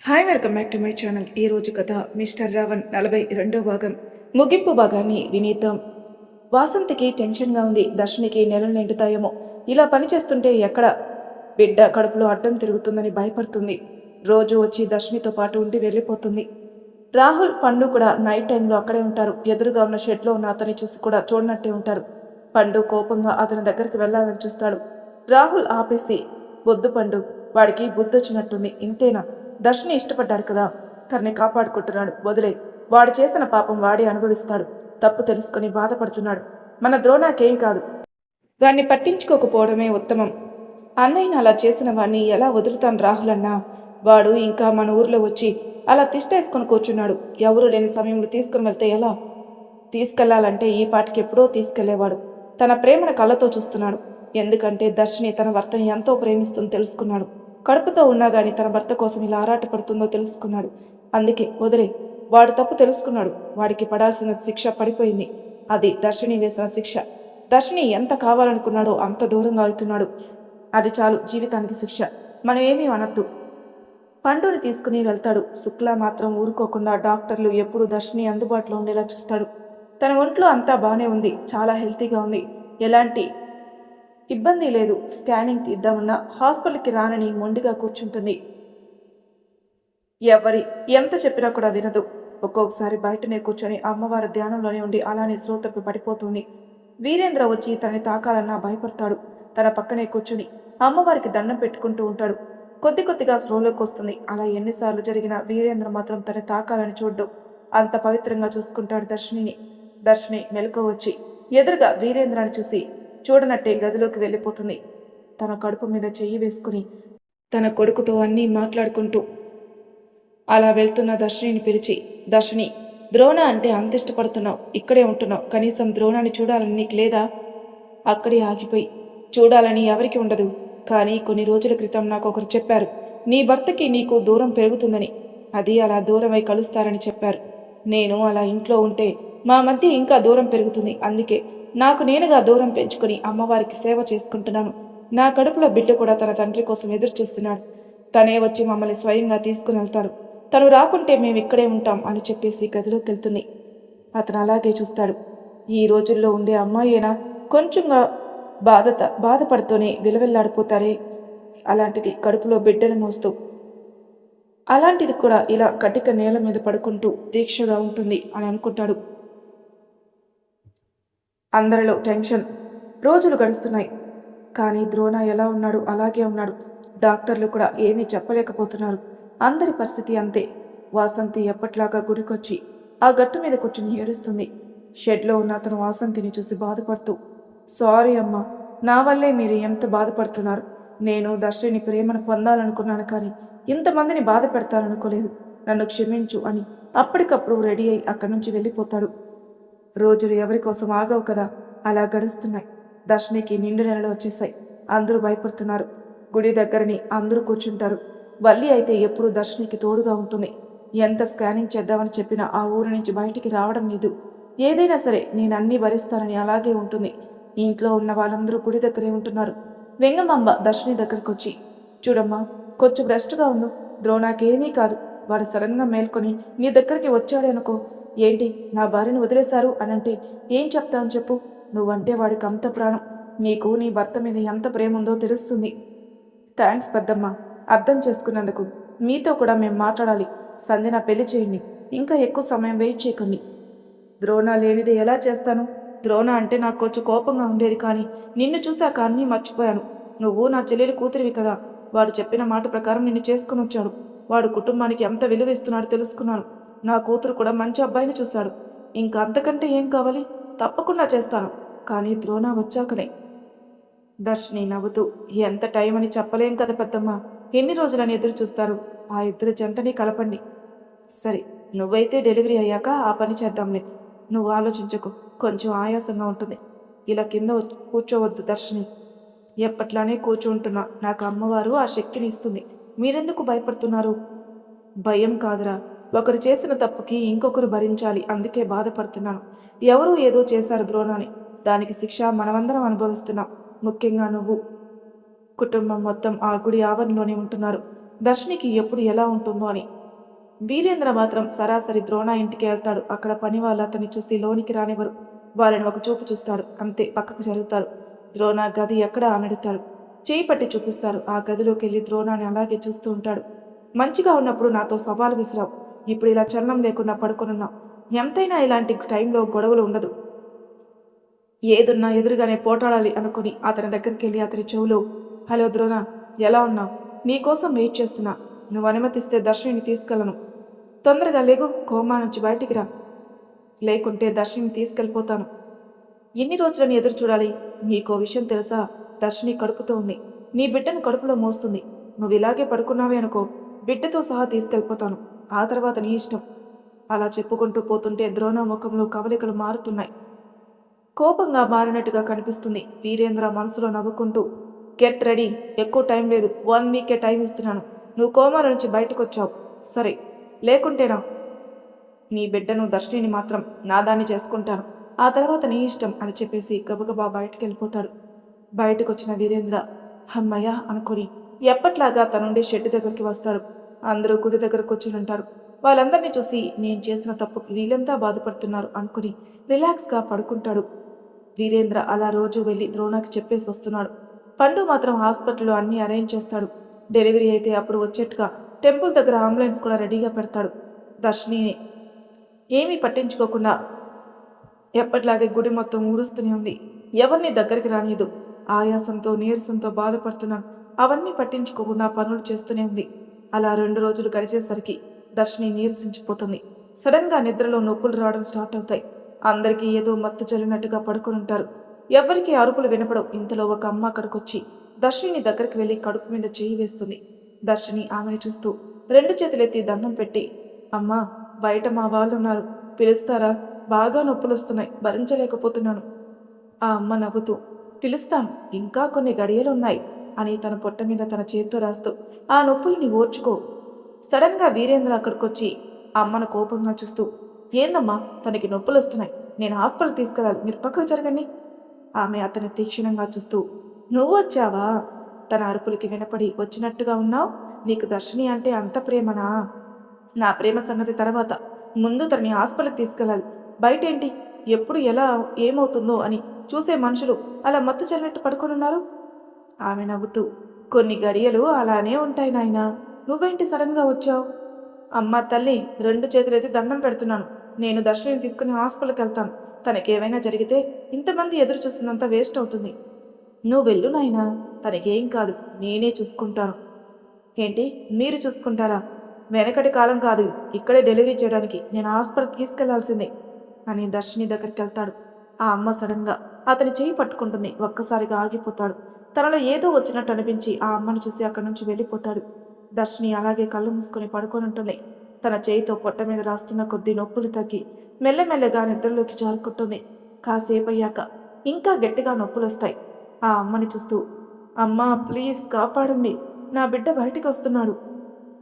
Hi welcome back to my channel. ఈ రోజు కథ మిస్టర్ రావణ్ 42వ భాగం ముగింపు భాగాన్ని వినేద్దాం. వాసంతికి టెన్షన్గా ఉంది. దర్శనికి నెలలు నిండుతాయేమో. ఇలా పనిచేస్తుంటే ఎక్కడ బిడ్డ కడుపులో అడ్డం తిరుగుతుందని భయపడుతుంది. రోజు వచ్చి దర్శనితో పాటు ఉండి వెళ్ళిపోతుంది. రాహుల్ పండు కూడా నైట్ టైంలో అక్కడే ఉంటారు. ఎదురుగా ఉన్న షెడ్లో ఉన్న అతన్ని చూసి కూడా చూడనట్టే ఉంటారు. పండు కోపంగా అతని దగ్గరికి వెళ్ళాలని చూస్తాడు. రాహుల్ ఆపేసి, వద్దు పండు, వాడికి బుద్ధొచ్చినట్టుంది, ఇంతేనా? దర్శని ఇష్టపడ్డాడు కదా, తనని కాపాడుకుంటున్నాడు, వదిలే. వాడు చేసిన పాపం వాడే అనుభవిస్తాడు. తప్పు తెలుసుకుని బాధపడుతున్నాడు. మన ద్రోణాకేం కాదు. వాణ్ణి పట్టించుకోకపోవడమే ఉత్తమం. అన్నయ్యని అలా చేసిన వాణ్ణి ఎలా వదులుతాను రాహుల్ అన్నా? వాడు ఇంకా మన ఊర్లో వచ్చి అలా తిష్టేసుకొని కూర్చున్నాడు. ఎవరు లేని సమయంలో తీసుకుని వెళ్తే ఎలా? తీసుకెళ్లాలంటే ఈ పాటికి ఎప్పుడో తీసుకెళ్లేవాడు. తన ప్రేమను కళ్ళతో చూస్తున్నాడు. ఎందుకంటే దర్శిని తన భర్తని ఎంతో ప్రేమిస్తుందో తెలుసుకున్నాడు. కడుపుతో ఉన్నా గాని తన భర్త కోసం ఇలా ఆరాటపడుతుందో తెలుసుకున్నాడు. అందుకే వదిలే. వాడు తప్పు తెలుసుకున్నాడు. వాడికి పడాల్సిన శిక్ష పడిపోయింది. అది దర్శిని వేసిన శిక్ష. దర్శిని ఎంత కావాలనుకున్నాడో అంత దూరంగా అవుతున్నాడు. అది చాలు జీవితానికి శిక్ష. మనం ఏమీ అనద్దు. పండుని తీసుకుని వెళ్తాడు. శుక్లా మాత్రం ఊరుకోకుండా డాక్టర్లు ఎప్పుడు దర్శిని అందుబాటులో ఉండేలా చూస్తాడు. తన ఒంట్లో అంతా బాగానే ఉంది. చాలా హెల్తీగా ఉంది. ఎలాంటి ఇబ్బంది లేదు. స్కానింగ్ తీద్దామన్నా హాస్పిటల్కి రానని మొండిగా కూర్చుంటుంది. ఎవరి ఎంత చెప్పినా కూడా వినదు. ఒక్కొక్కసారి బయటనే కూర్చొని అమ్మవారి ధ్యానంలోనే ఉండి అలానే శ్రోతపి పడిపోతుంది. వీరేంద్ర వచ్చి తనని తాకాలన్నా భయపడతాడు. తన పక్కనే కూర్చొని అమ్మవారికి దండం పెట్టుకుంటూ ఉంటాడు. కొద్ది కొద్దిగా స్లోలోకి వస్తుంది. అలా ఎన్నిసార్లు జరిగినా వీరేంద్ర మాత్రం తనని తాకాలని చూడ్డు. అంత పవిత్రంగా చూసుకుంటాడు దర్శినిని. దర్శిని మెలకు వచ్చి ఎదురుగా వీరేంద్రాన్ని చూసి చూడనట్టే గదిలోకి వెళ్ళిపోతుంది. తన కడుపు మీద చెయ్యి వేసుకుని తన కొడుకుతో అన్నీ మాట్లాడుకుంటూ అలా వెళ్తున్న దర్శినిని పిలిచి, దర్శిని, ద్రోణ అంటే అంత ఇష్టపడుతున్నావు, ఇక్కడే ఉంటున్నావు, కనీసం ద్రోణాన్ని చూడాలని నీకు లేదా? అక్కడే ఆగిపోయి, చూడాలని ఎవరికి ఉండదు, కానీ కొన్ని రోజుల క్రితం నాకు ఒకరు చెప్పారు, నీ భర్తకి నీకు దూరం పెరుగుతుందని. అది అలా దూరమై కలుస్తారని చెప్పారు. నేను అలా ఇంట్లో ఉంటే మా మధ్య ఇంకా దూరం పెరుగుతుంది. అందుకే నాకు నేనుగా దూరం పెంచుకుని అమ్మవారికి సేవ చేసుకుంటున్నాను. నా కడుపులో బిడ్డ కూడా తన తండ్రి కోసం ఎదురు చూస్తున్నాడు. తనే వచ్చి మమ్మల్ని స్వయంగా తీసుకుని వెళ్తాడు. తను రాకుంటే మేము ఇక్కడే ఉంటాం అని చెప్పేసి గదిలోకి వెళ్తుంది. అతను అలాగే చూస్తాడు. ఈ రోజుల్లో ఉండే అమ్మాయేనా కొంచెంగా బాధపడుతూనే విలవిల్లాడిపోతారే, అలాంటిది కడుపులో బిడ్డను మోస్తూ, అలాంటిది కూడా ఇలా కటిక నేల మీద పడుకుంటూ దీక్షగా ఉంటుంది అని అనుకుంటాడు. అందరిలో టెన్షన్. రోజులు గడుస్తున్నాయి. కానీ ద్రోణ ఎలా ఉన్నాడు అలాగే ఉన్నాడు. డాక్టర్లు కూడా ఏమీ చెప్పలేకపోతున్నారు. అందరి పరిస్థితి అంతే. వాసంతి ఎప్పట్లాగా గుడికొచ్చి ఆ గట్టు మీద కూర్చుని ఏడుస్తుంది. షెడ్లో ఉన్న అతను వాసంతిని చూసి బాధపడుతూ, సారీ అమ్మా, నా వల్లే మీరు ఎంత బాధపడుతున్నారు. నేను దర్శిని ప్రేమను పొందాలనుకున్నాను, కానీ ఇంతమందిని బాధ పెడతాననుకోలేదు. నన్ను క్షమించు అని అప్పటికప్పుడు రెడీ అయి అక్కడి నుంచి వెళ్ళిపోతాడు. రోజులు ఎవరి కోసం ఆగవు కదా, అలా గడుస్తున్నాయి. దర్శనికి నిండు నెలలు వచ్చేసాయి. అందరూ భయపడుతున్నారు. గుడి దగ్గరని అందరూ కూర్చుంటారు. వల్లి అయితే ఎప్పుడూ దర్శనికి తోడుగా ఉంటుంది. ఎంత స్కానింగ్ చేద్దామని చెప్పినా ఆ ఊరి నుంచి బయటికి రావడం లేదు. ఏదైనా సరే నేను అన్నీ భరిస్తానని అలాగే ఉంటుంది. ఇంట్లో ఉన్న వాళ్ళందరూ గుడి దగ్గరే ఉంటున్నారు. వెంగమాంబ దర్శని దగ్గరకు వచ్చి, చూడమ్మా, కొంచెం రెస్ట్గా ఉండు. ద్రోణాకేమీ కాదు. వాడు సడన్గా మేల్కొని నీ దగ్గరికి వచ్చాడే అనుకో, ఏంటి నా భార్యను వదిలేశారు అనంటే ఏం చెప్తావని చెప్పు. నువ్వంటే వాడికి అంత ప్రాణం. నీకు నీ భర్త మీద ఎంత ప్రేమ ఉందో తెలుస్తుంది. థ్యాంక్స్ పెద్దమ్మ, అర్థం చేసుకున్నందుకు. మీతో కూడా మేము మాట్లాడాలి. సంజన పెళ్లి చేయండి. ఇంకా ఎక్కువ సమయం వెయిట్ చేయకండి. ద్రోణ లేనిది ఎలా చేస్తాను? ద్రోణ అంటే నాకు కొంచెం కోపంగా ఉండేది, కానీ నిన్ను చూశాక అన్నీ మర్చిపోయాను. నువ్వు నా చెల్లెలి కూతురివి కదా. వాడు చెప్పిన మాట ప్రకారం నిన్ను చేసుకుని వచ్చాడు. వాడు కుటుంబానికి ఎంత విలువ ఇస్తున్నాడో తెలుసుకున్నాను. నా కూతురు కూడా మంచి అబ్బాయిని చూశాడు. ఇంకా అంతకంటే ఏం కావాలి? తప్పకుండా చేస్తాను, కానీ ద్రోణ వచ్చాకనే. దర్శిని నవ్వుతూ, ఎంత టైం అని చెప్పలేం కదా పెద్దమ్మ. ఎన్ని రోజులని ఎదురు చూస్తారు? ఆ ఇద్దరు జంటని కలపండి. సరే, నువ్వైతే డెలివరీ అయ్యాక ఆ పని చేద్దాంలే. నువ్వు ఆలోచించకు. కొంచెం ఆయాసంగా ఉంటుంది. ఇలా కింద కూర్చోవద్దు దర్శిని. ఎప్పట్లానే కూర్చుంటున్నా. నాకు అమ్మవారు ఆ శక్తిని ఇస్తుంది. మీరెందుకు భయపడుతున్నారు? భయం కాదురా, ఒకరు చేసిన తప్పుకి ఇంకొకరు భరించాలి, అందుకే బాధపడుతున్నాను. ఎవరూ ఏదో చేశారు ద్రోణాన్ని. దానికి శిక్ష మనమందరం అనుభవిస్తున్నాం. ముఖ్యంగా నువ్వు. కుటుంబం మొత్తం ఆ గుడి ఆవరణలోనే ఉంటున్నారు. దర్శినికి ఎప్పుడు ఎలా ఉంటుందో అని. వీరేంద్ర మాత్రం సరాసరి ద్రోణ ఇంటికి వెళ్తాడు. అక్కడ పని వాళ్ళు అతన్ని చూసి లోనికి రానివ్వరు. వాళ్ళని ఒక చూపు చూస్తాడు, అంతే పక్కకు జరుగుతారు. ద్రోణ గది ఎక్కడ అని అడుగుతాడు. చేయి పట్టి చూపిస్తారు. ఆ గదిలోకి వెళ్ళి ద్రోణాన్ని అలాగే చూస్తూ ఉంటాడు. మంచిగా ఉన్నప్పుడు నాతో సవాలు విసిరావు, ఇప్పుడు ఇలా చలనం లేకుండా పడుకొనున్నావు. ఎంతైనా ఇలాంటి టైంలో గొడవలు ఉండదు. ఏదున్నా ఎదురుగానే పోటాడాలి అనుకుని అతని దగ్గరికి వెళ్ళి అతని చెవులో, హలో ద్రోణ, ఎలా ఉన్నావు? నీకోసం వెయిట్ చేస్తున్నా. నువ్వు అనుమతిస్తే దర్శిని తీసుకెళ్ళను. తొందరగా లేగు, కోమా నుంచి బయటికి రా, లేకుంటే దర్శిని తీసుకెళ్ళిపోతాను. ఎన్ని రోజులని ఎదురు చూడాలి? నీకో విషయం తెలుసా? దర్శిని కడుపుతో ఉంది. నీ బిడ్డను కడుపులో మోస్తుంది. నువ్వు ఇలాగే పడుకున్నావే అనుకో, బిడ్డతో సహా తీసుకెళ్ళిపోతాను. ఆ తర్వాత నీ ఇష్టం. అలా చెప్పుకుంటూ పోతుంటే ద్రోణ ముఖంలో కవలికలు మారుతున్నాయి. కోపంగా మారినట్టుగా కనిపిస్తుంది. వీరేంద్ర మనసులో నవ్వుకుంటూ, గెట్ రెడీ, ఎక్కువ టైం లేదు, 1 వీకే టైం ఇస్తున్నాను. నువ్వు కోమాల నుంచి బయటకు వచ్చావు సరే, లేకుంటేనా నీ బిడ్డను దర్శిని మాత్రం నాదాన్ని చేసుకుంటాను. ఆ తర్వాత నీ ఇష్టం అని చెప్పేసి గబగబా బయటికి వెళ్ళిపోతాడు. బయటకు వచ్చిన వీరేంద్ర హమ్మయ్య అనుకుని ఎప్పట్లాగా తనుండి షెడ్ దగ్గరికి వస్తాడు. అందరూ గుడి దగ్గరకు కూర్చుని ఉంటారు. వాళ్ళందరినీ చూసి నేను చేసిన తప్పుకి వీళ్ళంతా బాధపడుతున్నారు అనుకుని రిలాక్స్గా పడుకుంటాడు. వీరేంద్ర అలా రోజు వెళ్ళి ద్రోణకి చెప్పేసి వస్తున్నాడు. పండు మాత్రం హాస్పిటల్లో అన్నీ అరేంజ్ చేస్తాడు. డెలివరీ అయితే అప్పుడు వచ్చేట్టుగా టెంపుల్ దగ్గర అంబులెన్స్ కూడా రెడీగా పెడతాడు. దర్శిని ఏమీ పట్టించుకోకుండా ఎప్పటిలాగే గుడి మొత్తం ఊడుస్తూనే ఉంది. ఎవరిని దగ్గరికి రానియదు. ఆయాసంతో నీరసంతో బాధపడుతున్నాను. అవన్నీ పట్టించుకోకుండా పనులు చేస్తూనే ఉంది. అలా 2 రోజులు గడిచేసరికి దర్శిని నీరసించిపోతుంది. సడన్గా నిద్రలో నొప్పులు రావడం స్టార్ట్ అవుతాయి. అందరికీ ఏదో మత్తు చల్లినట్టుగా పడుకుని ఉంటారు. ఎవ్వరికీ అరుపులు వినపడవు. ఇంతలో ఒక అమ్మ అక్కడికొచ్చి దర్శిని దగ్గరికి వెళ్ళి కడుపు మీద చేయి వేస్తుంది. దర్శిని ఆమెను చూస్తూ 2 చేతులెత్తి దండం పెట్టి, అమ్మా, బయట మా వాళ్ళున్నారు, పిలుస్తారా? బాగా నొప్పులొస్తున్నాయి, భరించలేకపోతున్నాను. ఆ అమ్మ నవ్వుతూ, పిలుస్తాను, ఇంకా కొన్ని గడియలున్నాయి అని తన పొట్ట మీద తన చేత్తో రాస్తూ, ఆ నొప్పుల్ని ఓర్చుకో. సడన్గా వీరేంద్ర అక్కడికొచ్చి అమ్మను కోపంగా చూస్తూ, ఏందమ్మా, తనకి నొప్పులొస్తున్నాయి, నేను హాస్పిటల్ తీసుకెళ్ళాలి, మీరు పక్కకు జరగండి. ఆమె అతని తీక్షణంగా చూస్తూ, నువ్వు వచ్చావా? తన అరుపులకి వినపడి వచ్చినట్టుగా ఉన్నావు. నీకు దర్శిని అంటే అంత ప్రేమనా? నా ప్రేమ సంగతి తర్వాత, ముందు తనని హాస్పిటల్కి తీసుకెళ్ళాలి. బయటేంటి, ఎప్పుడు ఎలా ఏమవుతుందో అని చూసే మనుషులు అలా మత్తు చల్లినట్టు పడుకొనున్నారు. ఆమె నవ్వుతూ, కొన్ని గడియలు అలానే ఉంటాయి నాయనా, నువ్వేంటి సడన్గా వచ్చావు? అమ్మ తల్లి, 2 చేతులైతే దండం పెడుతున్నాను. నేను దర్శనం తీసుకుని హాస్పిటల్కి వెళ్తాను. తనకేమైనా జరిగితే ఇంతమంది ఎదురు చూస్తున్నంత వేస్ట్ అవుతుంది. నువ్వు వెళ్ళు నాయనా, తనకేం కాదు, నేనే చూసుకుంటాను. ఏంటి, మీరు చూసుకుంటారా? వెనకటి కాలం కాదు, ఇక్కడే డెలివరీ చేయడానికి నేను హాస్పిటల్ తీసుకెళ్లాల్సిందే అని దర్శిని దగ్గరికి వెళ్తాడు. ఆ అమ్మ సడన్గా అతని చేయి పట్టుకుంటుంది. ఒక్కసారిగా ఆగిపోతాడు. తనలో ఏదో వచ్చినట్టు అనిపించి ఆ అమ్మను చూసి అక్కడి నుంచి వెళ్ళిపోతాడు. దర్శిని అలాగే కళ్ళు మూసుకొని పడుకొని ఉంటుంది. తన చేయితో పొట్ట మీద రాస్తున్న కొద్దీ నొప్పులు తగ్గి మెల్లమెల్లగా నిద్రలోకి జారుకుంటుంది. కాసేపు అయ్యాక ఇంకా గట్టిగా నొప్పులొస్తాయి. ఆ అమ్మని చూస్తూ, అమ్మా ప్లీజ్ కాపాడండి, నా బిడ్డ బయటికి వస్తున్నాడు.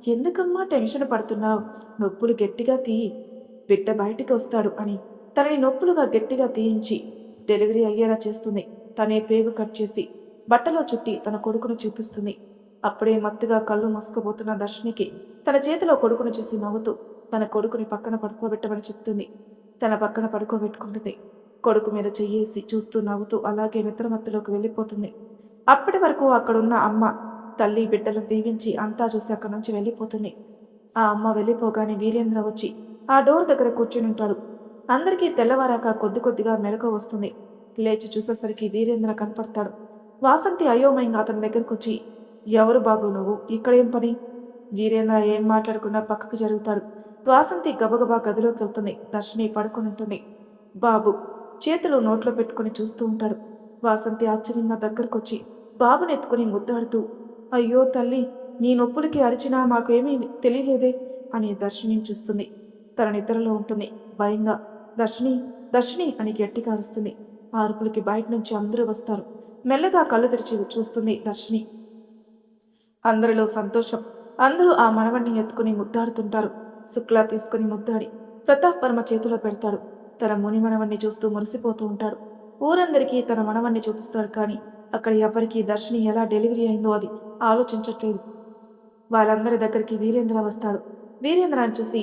ఎందుకమ్మా టెన్షన్ పడుతున్నావు? నొప్పులు గట్టిగా తీయి, బిడ్డ బయటికి వస్తాడు అని తనని నొప్పులుగా గట్టిగా తీయించి డెలివరీ అయ్యేలా చేస్తుంది. తనే పేగు కట్ చేసి బట్టలో చుట్టి తన కొడుకును చూపిస్తుంది. అప్పుడే మత్తుగా కళ్ళు మూసుకుపోతున్న దర్శనికి తన చేతిలో కొడుకును చూసి నవ్వుతూ తన కొడుకుని పక్కన పడుకోబెట్టమని చెప్తుంది. తన పక్కన పడుకోబెట్టుకుంటుంది. కొడుకు మీద చెయ్యేసి చూస్తూ నవ్వుతూ అలాగే నిద్రమత్తులోకి వెళ్ళిపోతుంది. అప్పటి వరకు అక్కడున్న అమ్మ తల్లి బిడ్డలను దీవించి అంతా చూసి అక్కడి నుంచి వెళ్ళిపోతుంది. ఆ అమ్మ వెళ్ళిపోగానే వీరేంద్ర వచ్చి ఆ డోర్ దగ్గర కూర్చుని ఉంటాడు. అందరికీ తెల్లవారాక కొద్ది కొద్దిగా మెలకువ వస్తుంది. లేచి చూసేసరికి వీరేంద్ర కనపడతాడు. వాసంతి అయోమయంగా అతని దగ్గరకు వచ్చి, ఎవరు బాబు నువ్వు, ఇక్కడేం పని? వీరేంద్ర ఏం మాట్లాడకుండా పక్కకు జరుగుతాడు. వాసంతి గబగబా గదిలోకి వెళ్తుంది. దర్శిని పడుకొని ఉంటుంది. బాబు చేతులు నోట్లో పెట్టుకుని చూస్తూ ఉంటాడు. వాసంతి ఆశ్చర్యంగా దగ్గరకొచ్చి బాబుని ఎత్తుకుని ముద్దాడుతూ, అయ్యో తల్లి, నీ నొప్పులకి అరిచినా మాకేమీ తెలియలేదే అని దర్శిని చూస్తుంది. తన నిద్రలో ఉంటుంది. భయంగా దర్శిని, దర్శిని అని గట్టిగా అరుస్తుంది. ఆ అరుపులకి బయట నుంచి అందరూ వస్తారు. మెల్లగా కళ్ళు తెరిచి చూస్తుంది దర్శిని. అందరిలో సంతోషం. అందరూ ఆ మనవణ్ణి ఎత్తుకుని ముద్దాడుతుంటారు. శుక్లా తీసుకుని ముద్దాడి ప్రతాప్ వర్మ చేతిలో పెడతాడు. తన ముని మనవణ్ణి చూస్తూ మురిసిపోతూ ఉంటాడు. ఊరందరికీ తన మనవణ్ణి చూపిస్తాడు. కానీ అక్కడ ఎవరికీ దర్శిని ఎలా డెలివరీ అయిందో అది ఆలోచించట్లేదు. వాళ్ళందరి దగ్గరికి వీరేంద్ర వస్తాడు. వీరేంద్రని చూసి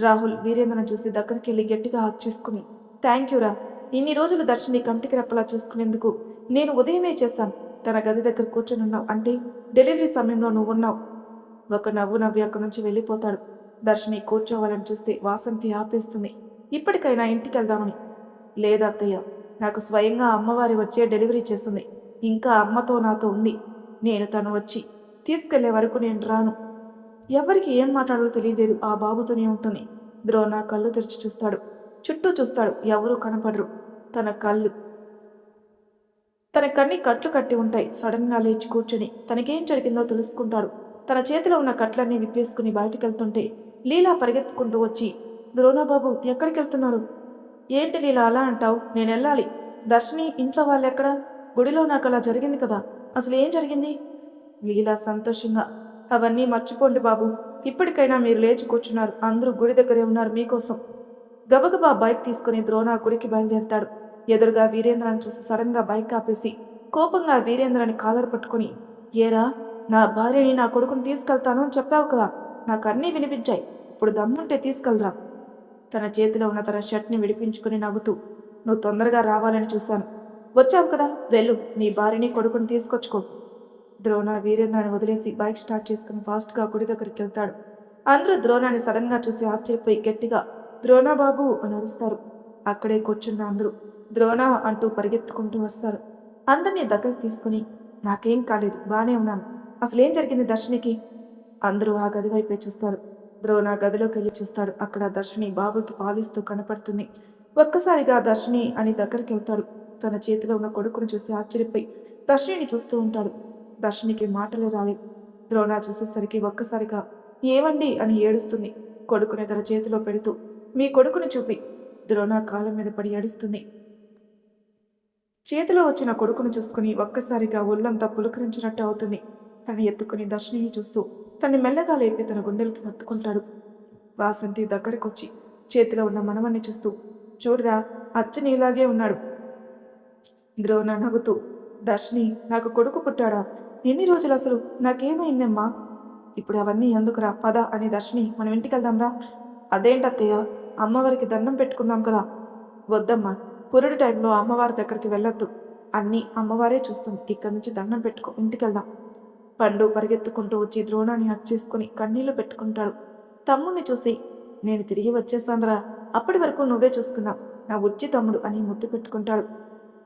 రాహుల్ వీరేంద్రను చూసి దగ్గరికి వెళ్ళి గట్టిగా హాక్ చేసుకుని, థ్యాంక్ యూరా, ఇన్ని రోజులు దర్శిని కంటికి రెప్పలా చూసుకునేందుకు నేను ఉదయమే చేశాను. తన గది దగ్గర కూర్చొనున్నావు అంటే డెలివరీ సమయంలో నువ్వున్నావు. ఒక నవ్వు నవ్వి అక్కడి నుంచి వెళ్ళిపోతాడు. దర్శిని కూర్చోవాలని చూస్తే వాసంతి ఆపేస్తుంది. ఇప్పటికైనా ఇంటికి వెళ్దామని. లేదా అత్తయ్య, నాకు స్వయంగా అమ్మవారి వచ్చే డెలివరీ చేసింది. ఇంకా అమ్మతో నాతో ఉంది. నేను తను వచ్చి తీసుకెళ్లే వరకు నేను రాను. ఎవరికి ఏం మాట్లాడాలో తెలియలేదు. ఆ బాబుతోనే ఉంటుంది. ద్రోణ కళ్ళు తెరిచి చూస్తాడు. చుట్టూ చూస్తాడు. ఎవరూ కనపడరు. తన కన్ని కట్లు కట్టి ఉంటాయి. సడన్గా లేచి కూర్చొని తనకేం జరిగిందో తెలుసుకుంటాడు. తన చేతిలో ఉన్న కట్లన్నీ విప్పేసుకుని బయటికెళ్తుంటే లీలా పరిగెత్తుకుంటూ వచ్చి, ద్రోణబాబు ఎక్కడికి వెళ్తున్నారు? ఏంటి లీలా అలా అంటావు? నేను వెళ్ళాలి. దర్శిని ఇంట్లో వాళ్ళెక్కడ? గుడిలో నాకు అలా జరిగింది కదా, అసలు ఏం జరిగింది? లీలా సంతోషంగా, అవన్నీ మర్చిపోండి బాబు, ఇప్పటికైనా మీరు లేచి కూర్చున్నారు. అందరూ గుడి దగ్గరే ఉన్నారు మీకోసం. గబగబా బైక్ తీసుకుని ద్రోణ గుడికి బయలుదేరతాడు. ఎదురుగా వీరేంద్రని చూసి సడన్గా బైక్ ఆపేసి కోపంగా వీరేంద్రని కాలర్ పట్టుకుని, ఏరా, నా భార్యని నా కొడుకుని తీసుకెళ్తాను అని చెప్పావు కదా, నాకు అన్నీ వినిపించాయి. ఇప్పుడు దమ్ముంటే తీసుకెళ్ళరా. తన చేతిలో ఉన్న తన షర్ట్ని విడిపించుకుని నవ్వుతూ, నువ్వు తొందరగా రావాలని చూశాను. వచ్చావు కదా, వెళ్ళు, నీ భార్యని కొడుకుని తీసుకొచ్చుకో. ద్రోణ వీరేంద్రని వదిలేసి బైక్ స్టార్ట్ చేసుకుని ఫాస్ట్గా గుడి దగ్గరికి వెళ్తాడు. అందరూ ద్రోణాన్ని సడన్గా చూసి ఆశ్చర్యపోయి గట్టిగా ద్రోణ బాబు అని అరుస్తారు. అక్కడే కూర్చున్న అందరూ ద్రోణ అంటూ పరిగెత్తుకుంటూ వస్తారు. అందరినీ దగ్గరికి తీసుకుని, నాకేం కాలేదు, బానే ఉన్నాను. అసలేం జరిగింది దర్శినికి? అందరూ ఆ గది వైపే చూస్తారు. ద్రోణ గదిలోకి వెళ్ళి చూస్తాడు. అక్కడ దర్శిని బాబుకి పాలిస్తూ కనపడుతుంది. ఒక్కసారిగా దర్శిని అని దగ్గరికి వెళ్తాడు. తన చేతిలో ఉన్న కొడుకును చూసి ఆశ్చర్యపోయి దర్శిని చూస్తూ ఉంటాడు. దర్శినికి మాటలు రాలేదు. ద్రోణ చూసేసరికి ఒక్కసారిగా ఏవండి అని ఏడుస్తుంది. కొడుకుని తన చేతిలో పెడుతూ, మీ కొడుకుని చూపి. ద్రోణ కాళ్ళ మీద పడి ఏడుస్తుంది. చేతిలో వచ్చిన కొడుకును చూసుకుని ఒక్కసారిగా ఒళ్ళంతా పులకరించినట్టు అవుతుంది. తను ఎత్తుకుని దర్శిని చూస్తూ తన్ని మెల్లగా లేపి తన గుండెలకి హత్తుకుంటాడు. వాసంతి దగ్గరకొచ్చి చేతిలో ఉన్న మనవన్ని చూస్తూ, చూడరా, అచ్చని ఇలాగే ఉన్నాడు. ద్రోణ నవ్వుతూ, దర్శిని, నాకు కొడుకు పుట్టాడా? ఎన్ని రోజులు అసలు? నాకేమైందమ్మా? ఇప్పుడు అవన్నీ ఎందుకురా, పద అని దర్శిని మనం ఇంటికి వెళ్దాంరా. అదేంటత్తయ్య, అమ్మవారికి దండం పెట్టుకుందాం కదా. వద్దమ్మా, పురుడు టైంలో అమ్మవారి దగ్గరికి వెళ్ళొద్దు. అన్నీ అమ్మవారే చూస్తుంది. ఇక్కడి నుంచి దండం పెట్టుకో, ఇంటికి వెళ్దాం. పండు పరిగెత్తుకుంటూ వచ్చి ద్రోణాన్ని హక్ చేసుకుని కన్నీళ్లు పెట్టుకుంటాడు. తమ్ముడిని చూసి, నేను తిరిగి వచ్చేసానురా, అప్పటి వరకు నువ్వే చూసుకున్నావు, నా ఉచ్చి తమ్ముడు అని ముద్దు పెట్టుకుంటాడు.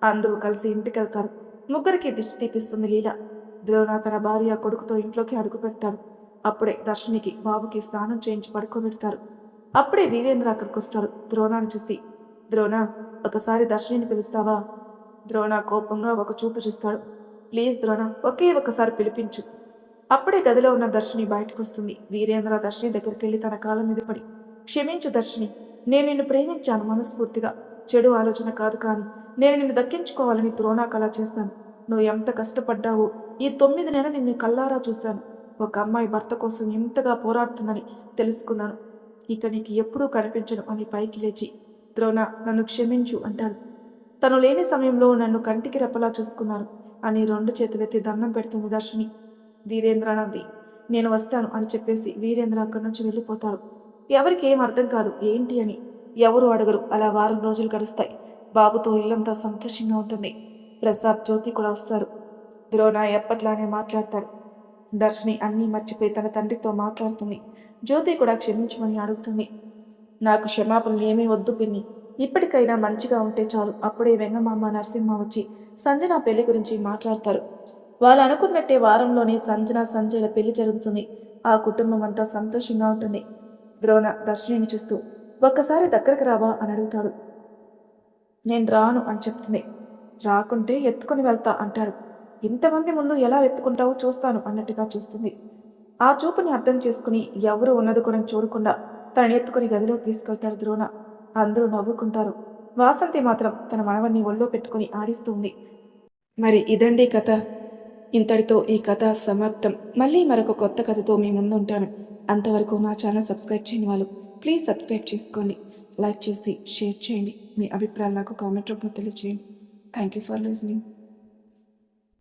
అందరూ కలిసి ఇంటికి వెళ్తారు. ముగ్గురికి దిష్టి తీపిస్తుంది లీల. ద్రోణ తన భార్య కొడుకుతో ఇంట్లోకి అడుగు పెడతాడు. అప్పుడే దర్శినికి బాబుకి స్నానం చేయించి పడుకోబెడతారు. అప్పుడే వీరేంద్ర అక్కడికి వస్తాడు. ద్రోణాన్ని చూసి, ద్రోణ, ఒకసారి దర్శిని పిలుస్తావా? ద్రోణ కోపంగా ఒక చూపు చూస్తాడు. ప్లీజ్ ద్రోణ, ఒకే ఒకసారి పిలిపించు. అప్పుడే గదిలో ఉన్న దర్శిని బయటకు వస్తుంది. వీరేంద్ర దర్శిని దగ్గరికి వెళ్ళి తన కాళ్ళ మీద పడి, క్షమించు దర్శిని, నేను నిన్ను ప్రేమించాను మనస్ఫూర్తిగా, చెడు ఆలోచన కాదు, కానీ నేను నిన్ను దక్కించుకోవాలని ద్రోణాకు అలా చేస్తాను. నువ్వు ఎంత కష్టపడ్డావో ఈ 9 నెలలు నిన్ను కల్లారా చూశాను. ఒక అమ్మాయి భర్త కోసం ఎంతగా పోరాడుతుందని తెలుసుకున్నాను. ఇక నీకు ఎప్పుడూ కనిపించను అని పైకి లేచి, ద్రోణ, నన్ను క్షమించు అంటాడు. తను లేని సమయంలో నన్ను కంటికి రెప్పలా చూసుకున్నాను అని 2 చేతులెత్తి దండం పెడుతుంది దర్శిని. వీరేంద్ర నవ్వి, నేను వస్తాను అని చెప్పేసి వీరేంద్ర అక్కడి నుంచి వెళ్ళిపోతాడు. ఎవరికి ఏం అర్థం కాదు ఏంటి అని. ఎవరు అడగరు. అలా వారం రోజులు గడుస్తాయి. బాబుతో ఇల్లంతా సంతోషంగా ఉంటుంది. ప్రసాద్, జ్యోతి కూడా వస్తారు. ద్రోణ ఎప్పట్లానే మాట్లాడతాడు. దర్శిని అన్నీ మర్చిపోయి తన తండ్రితో మాట్లాడుతుంది. జ్యోతి కూడా క్షమించమని అడుగుతుంది. నాకు క్షమాపణలు ఏమీ వద్దు పిన్ని, ఇప్పటికైనా మంచిగా ఉంటే చాలు. అప్పుడే వెంగమామ నరసింహ వచ్చి సంజన పెళ్లి గురించి మాట్లాడతారు. వాళ్ళు అనుకున్నట్టే వారంలోనే సంజయల పెళ్లి జరుగుతుంది. ఆ కుటుంబం అంతా సంతోషంగా ఉంటుంది. ద్రోణ దర్శిని చూస్తూ, ఒక్కసారి దగ్గరకు రావా అని అడుగుతాడు. నేను రాను అని చెప్తుంది. రాకుంటే ఎత్తుకుని వెళ్తా అంటాడు. ఇంతమంది ముందు ఎలా ఎత్తుకుంటావో చూస్తాను అన్నట్టుగా చూస్తుంది. ఆ చూపుని అర్థం చేసుకుని ఎవరు ఉన్నది కూడా చూడకుండా తనని ఎత్తుకుని గదిలోకి తీసుకెళ్తాడు ద్రోణ. అందరూ నవ్వుకుంటారు. వాసంతి మాత్రం తన మనవన్ని ఒళ్ళో పెట్టుకుని ఆడిస్తుంది. మరి ఇదండి కథ. ఇంతటితో ఈ కథ సమాప్తం. మళ్ళీ మరొక కొత్త కథతో మీ ముందు ఉంటాను. అంతవరకు నా ఛానల్ సబ్స్క్రైబ్ చేయని వాళ్ళు ప్లీజ్ సబ్స్క్రైబ్ చేసుకోండి. లైక్ చేసి షేర్ చేయండి. మీ అభిప్రాయాలు నాకు కామెంట్ రూపంలో తెలియజేయండి. Thank you for listening.